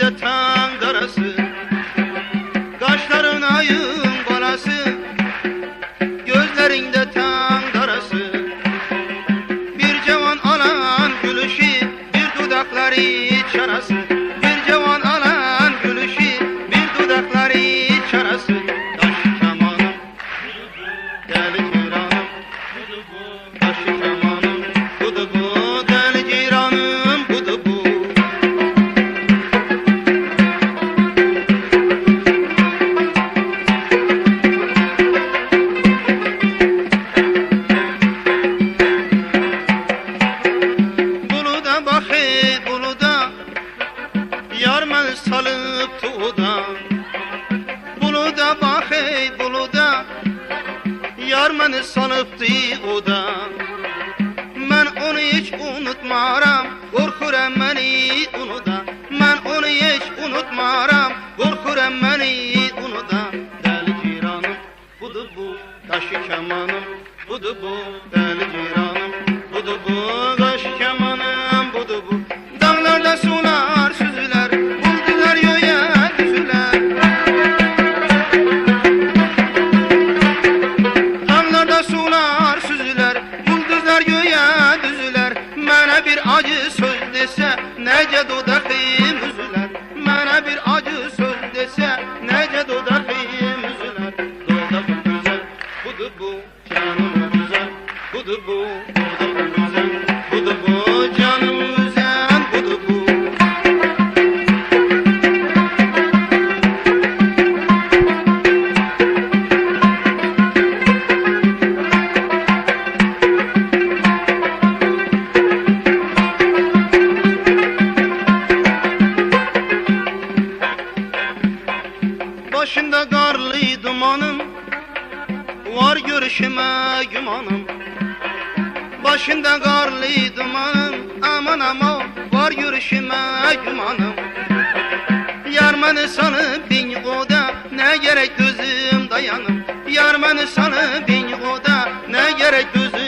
Gözlerinde tan darası, kaşların ayın balası. Gözlerinde tan darası, bir cavan alan gülüşü, bir dudakları çarası. Bir cavan alan gülüşü, bir dudakları çarası. Taşı kemanım, deli ceyranım, taşı kemanım, budu bu, deli ceyranım, budu bu. Buluda bakı buluda, yar məni salıb tuğda. Buluda bakı buluda, yar məni salıbdı oda. Mən onu hiç unutmaram, qorxuram məni unuda. Mən onu hiç unutmaram, qorxuram məni unuda. Dəli ceyranım, budur bu, daşı kemanım, budur bu. Dəli ceyranım, budur bu, daşı kemanım, budur bu. Dağlarda sular süzüler, buldular yoya düzüler. Dağlarda sular süzüler, bulduzlar göğe düzüler. Mənə bir acı söz desə, necə dodaqım üzülər. Mənə bir acı söz desə, necə dodaqım üzülər. Dodaqım güzel, budur bu, canım güzel, budur bu. Dodaqım güzel, budur bu, canım güzel, budur bu. Başında qarlı dumanım, var görüşümə gümanım. Başında qarlı dumanım, aman aman, var görüşümə gümanım. Yar məni sanıb bin oda, nə gerek gözüm dayanım. Yar məni sanıb bin oda, nə gerek gözüm